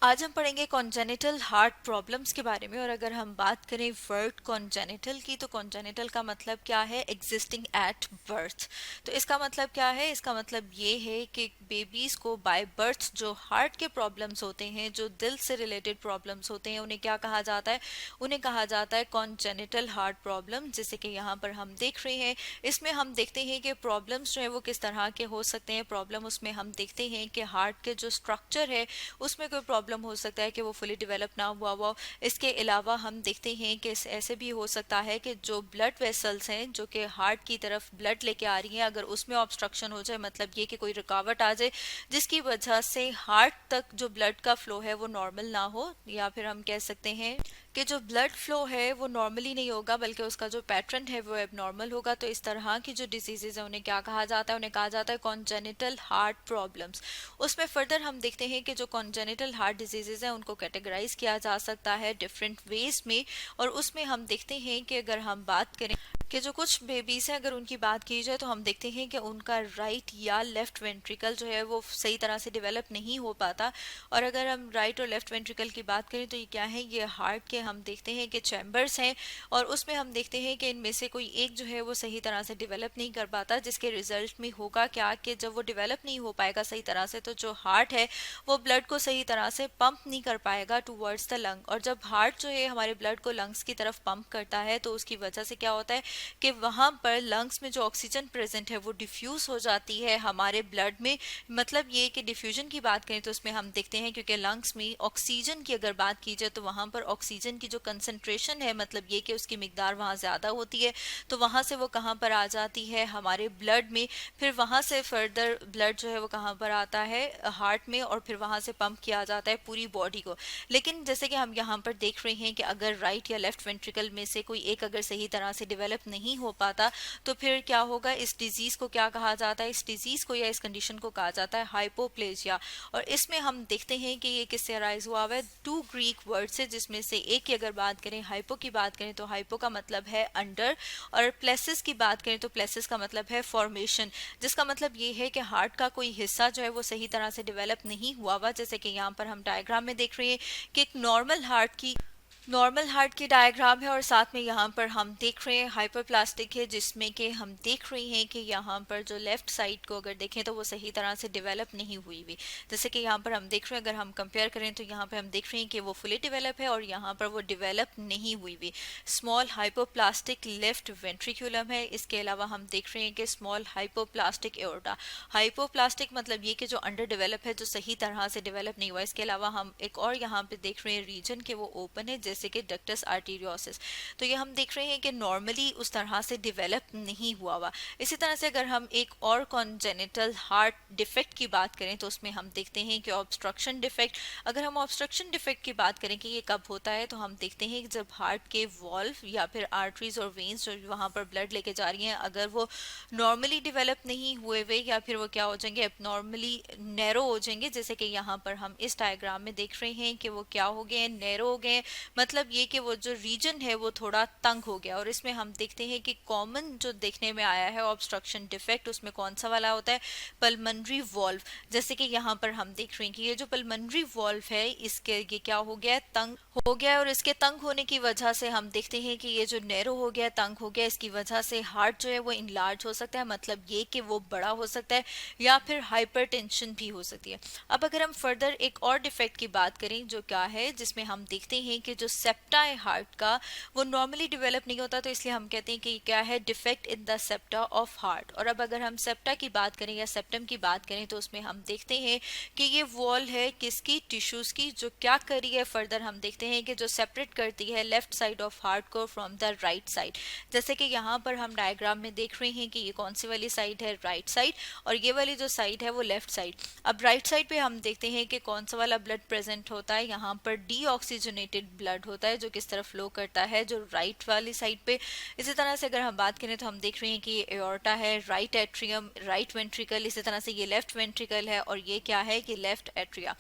आज हम पढ़ेंगे कॉन्जेनिटल हार्ट प्रॉब्लम्स के बारे में। और अगर हम बात करें वर्ड कॉन्जेनिटल की, तो कॉन्जेनिटल का मतलब क्या है? Existing at birth. तो इसका मतलब क्या है? इसका मतलब ये है कि बेबीज को बाय बर्थ जो हार्ट के प्रॉब्लम्स होते हैं, जो दिल से रिलेटेड प्रॉब्लम्स होते हैं, उन्हें क्या कहा जाता है? उन्हें कहा जाता है कॉन्जेनिटल हार्ट प्रॉब्लम। जैसे कि यहाँ पर हम देख रहे हैं, इसमें हम देखते हैं कि प्रॉब्लम्स जो है वो किस तरह के हो सकते हैं। प्रॉब्लम उसमें हम देखते हैं कि हार्ट के जो स्ट्रक्चर है उसमें कोई प्रॉब्लम हो सकता है कि वो फुली डेवलप ना हुआ हुआ। इसके अलावा हम देखते हैं कि ऐसे भी हो सकता है कि जो ब्लड वेसल्स हैं जो कि हार्ट की तरफ ब्लड लेके आ रही हैं, अगर उसमें ऑब्स्ट्रक्शन हो जाए, मतलब ये कि कोई रुकावट आ जाए जिसकी वजह से हार्ट तक जो ब्लड का फ्लो है वो नॉर्मल ना हो, या फिर हम कह सकते हैं कि जो ब्लड फ्लो है वो नॉर्मली नहीं होगा बल्कि उसका जो पैटर्न है वो एबनॉर्मल होगा। तो इस तरह की जो डिजीजेज है उन्हें क्या कहा जाता है? उन्हें कहा जाता है कॉन्जेनिटल हार्ट प्रॉब्लम्स। उसमें फर्दर हम देखते हैं कि जो कॉन्जेनिटल हार्ट डिजीजेज हैं उनको कैटेगराइज किया जा सकता है डिफरेंट वेज में। और उसमें हम देखते हैं कि अगर हम बात करें कि जो कुछ बेबीज हैं, अगर उनकी बात की जाए तो हम देखते हैं कि उनका राइट या लेफ्ट वेंट्रिकल जो है वो सही तरह से डेवलप नहीं हो पाता। और अगर हम राइट और लेफ्ट वेंट्रिकल की बात करें तो ये क्या है? ये हार्ट के हम देखते हैं कि चैम्बर्स हैं, और उसमें हम देखते हैं कि इनमें से कोई एक जो है वो सही तरह से डेवलप नहीं कर पाता, जिसके रिजल्ट में होगा क्या कि जब वो डेवलप नहीं हो पाएगा सही तरह से, तो जो हार्ट है वो ब्लड को सही तरह से पंप नहीं कर पाएगा टूवर्ड्स द लंग। और जब हार्ट जो है हमारे ब्लड को लंग्स की तरफ पंप करता है तो उसकी वजह से क्या होता है कि वहां पर लंग्स में जो ऑक्सीजन प्रेजेंट है वो डिफ्यूज हो जाती है हमारे ब्लड में। मतलब ये कि डिफ्यूजन की बात करें तो उसमें हम देखते हैं क्योंकि लंग्स में ऑक्सीजन की अगर बात की जाए तो वहां पर ऑक्सीजन की जो कंसंट्रेशन है, मतलब ये कि उसकी मिकदार वहां ज्यादा होती है, तो वहां से वो कहाँ पर आ जाती है? हमारे ब्लड में। फिर वहां से फर्दर ब्लड जो है वो कहाँ पर आता है? हार्ट में, और फिर वहां से पंप किया जाता है पूरी बॉडी को। लेकिन जैसे कि हम यहाँ पर देख रहे हैं कि अगर राइट या लेफ्ट वेंट्रिकल में से कोई एक अगर सही तरह से डेवलप नहीं हो पाता तो फिर क्या होगा? इस डिजीज को क्या कहा जाता है? इस डिजीज को या इस कंडीशन को कहा जाता है हाइपोप्लेजिया। और इसमें हम देखते हैं कि ये किससे अराइज हुआ हुआ है? टू ग्रीक वर्ड से, जिसमें से एक की अगर बात करें, हाइपो की बात करें तो हाइपो का मतलब है अंडर, और प्लेसिस की बात करें तो प्लेसिस का मतलब है फॉर्मेशन। जिसका मतलब ये है कि हार्ट का कोई हिस्सा जो है वो सही तरह से डेवलप नहीं हुआ हुआ। जैसे कि यहाँ पर हम डायग्राम में देख रहे हैं कि एक नॉर्मल हार्ट की डायग्राम है, और साथ में यहाँ पर हम देख रहे हैं हाइपरप्लास्टिक है, जिसमें कि हम देख रहे हैं कि यहाँ पर जो लेफ्ट साइड को अगर देखें तो वो सही तरह से डेवलप नहीं हुई हुई। जैसे कि यहाँ पर हम देख रहे हैं, अगर हम कंपेयर करें तो यहाँ पे हम देख रहे हैं कि वो फुली डेवलप है और यहाँ पर वो डेवलप नहीं हुई हुई। स्मॉल हाइपोप्लास्टिक लेफ्ट वेंट्रिकुलम है। इसके अलावा हम देख रहे हैं कि स्मॉल हाइपोप्लास्टिक एओर्टा। हाइपोप्लास्टिक मतलब ये कि जो अंडर डेवलप है, जो सही तरह से डेवलप नहीं हुआ। इसके अलावा हम एक और यहाँ पे देख रहे हैं रीजन के वो ओपन है, जैसे कि डक्टस आर्टीरियोसिस। तो ये हम देख रहे हैं कि नॉर्मली उस तरह से डेवलप नहीं हुआ हुआ। इसी तरह से अगर हम एक और कॉन्जेनिटल हार्ट डिफेक्ट की बात करें तो उसमें हम देखते हैं कि ऑब्स्ट्रक्शन डिफेक्ट। अगर हम ऑब्स्ट्रक्शन डिफेक्ट की बात करें कि ये कब होता है, तो हम देखते हैं कि जब हार्ट के वॉल्व या फिर आर्टरीज और वेन्स जो वहां पर ब्लड लेके जा रही हैं, अगर वो नॉर्मली डेवलप नहीं हुए हुए, या फिर वो क्या हो जाएंगे? एबनॉर्मली नैरो हो जाएंगे। जैसे कि यहाँ पर हम इस डायग्राम में देख रहे हैं कि वो क्या हो गए हैं? नैरो हो गए हैं। मतलब ये कि वो जो रीजन है वो थोड़ा तंग हो गया। और इसमें हम देखते हैं कि कॉमन जो देखने में आया है ऑब्स्ट्रक्शन डिफेक्ट, उसमें कौन सा वाला होता है? Pulmonary valve. जैसे कि यहाँ पर हम देख रहे हैं कि ये जो पल्मनरी वॉल्व है, इसके ये क्या हो गया है? तंग हो गया है। और इसके तंग होने की वजह से हम देखते हैं कि ये जो नैरो हो गया, तंग हो गया, इसकी वजह से हार्ट जो है वो इनलार्ज हो सकता है, मतलब ये कि वो बड़ा हो सकता है, या फिर हाइपरटेंशन भी हो सकती है। अब अगर हम फर्दर एक और डिफेक्ट की बात करें, जो क्या है, जिसमें हम देखते हैं कि जो सेप्टा है हार्ट का वो नॉर्मली डेवलप नहीं होता, तो इसलिए हम कहते हैं कि क्या है? Defect in the septa of heart. और अब अगर हम सेप्टा की बात करें या सेप्टम की बात करें तो उसमें हम देखते हैं कि ये वॉल है किसकी? टिश्यूज की, जो क्या कर रही है? फर्दर हम देखते हैं कि जो सेपरेट करती है लेफ्ट साइड ऑफ हार्ट को फ्रॉम द राइट साइड। जैसे कि यहाँ पर हम डायग्राम में देख रहे हैं कि ये कौन सी वाली साइड है? राइट साइड, और ये वाली जो साइड है वो लेफ्ट साइड। अब राइट साइड पे हम देखते हैं कि कौन सा वाला ब्लड प्रेजेंट होता है? यहाँ पर डीऑक्सीजनेटेड ब्लड ब्लड होता है जो किस तरफ फ्लो करता है, जो राइट वाली साइड पे। इसी तरह से अगर हम बात करें तो हम देख रहे हैं कि ये एओर्टा है, राइट एट्रियम, राइट वेंट्रिकल, इसी तरह से ये लेफ्ट वेंट्रिकल है और ये क्या है कि लेफ्ट एट्रिया।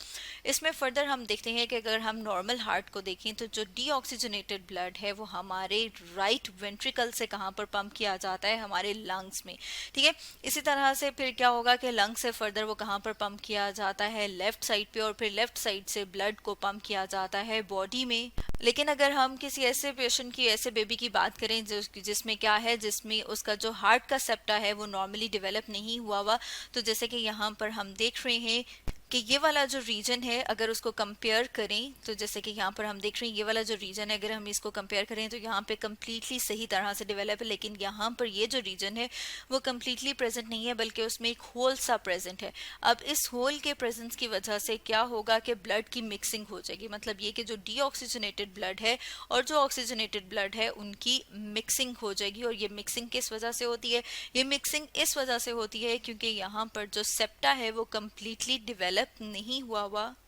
इसमें फर्दर हम देखते हैं कि अगर हम नॉर्मल हार्ट को देखें तो जो डीऑक्सीजनेटेड ब्लड है वो हमारे राइट वेंट्रिकल से कहाँ पर पंप किया जाता है, हमारे लंग्स में, ठीक है। इसी तरह से फिर क्या होगा कि लंग से फर्दर वो कहाँ पर पंप किया जाता है, लेफ्ट साइड पे, और फिर लेफ्ट साइड से ब्लड को पंप किया जाता है बॉडी में। लेकिन अगर हम किसी ऐसे पेशेंट की, ऐसे बेबी की बात करें जिसमें क्या है, जिसमें उसका जो हार्ट का सेप्टा है वो नॉर्मली डेवलप नहीं हुआ, तो जैसे कि यहाँ पर हम देख रहे हैं कि ये वाला जो रीजन है अगर उसको कंपेयर करें, तो जैसे कि यहाँ पर हम देख रहे हैं ये वाला जो रीजन है अगर हम इसको कंपेयर करें तो यहाँ पे कम्प्लीटली सही तरह से डेवलप है, लेकिन यहाँ पर ये जो रीजन है वो कम्प्लीटली प्रेजेंट नहीं है, बल्कि उसमें एक होल सा प्रेजेंट है। अब इस होल के प्रेजेंस की वजह से क्या होगा कि ब्लड की मिक्सिंग हो जाएगी, मतलब ये कि जो डीऑक्सीजनेटेड ब्लड है और जो ऑक्सीजनेटेड ब्लड है उनकी मिक्सिंग हो जाएगी। और ये मिक्सिंग किस वजह से होती है, ये मिक्सिंग इस वजह से होती है क्योंकि यहाँ पर जो सेप्टा है वो कम्प्लीटली डेवलप नहीं हुआ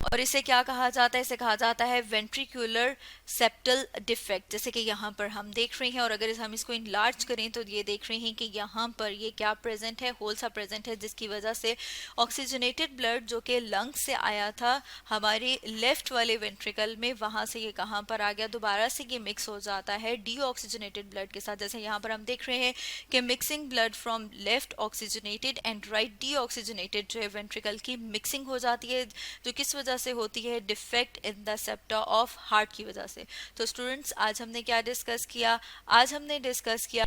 और इसे क्या कहा जाता है, इसे कहा जाता है वेंट्रिकुलर सेप्टल डिफेक्ट, जैसे कि यहाँ पर हम देख रहे हैं। और अगर हम इसको इनलार्ज करें तो ये देख रहे हैं कि यहाँ पर ये क्या प्रेजेंट है, होल सा प्रेजेंट है, जिसकी वजह से ऑक्सीजनेटेड ब्लड जो कि लंग से आया था हमारे लेफ्ट वाले वेंट्रिकल में, वहां से ये कहाँ पर आ गया, दोबारा से ये मिक्स हो जाता है डीऑक्सीजनेटेड ब्लड के साथ। जैसे यहाँ पर हम देख रहे हैं कि mixing blood from left oxygenated and right deoxygenated जो है वेंट्रिकल की मिक्सिंग हो जाती है, जो किस वजह से होती है, defect in the septa of heart की वजह से। तो स्टूडेंट्स आज हमने क्या डिस्कस किया, आज हमने डिस्कस किया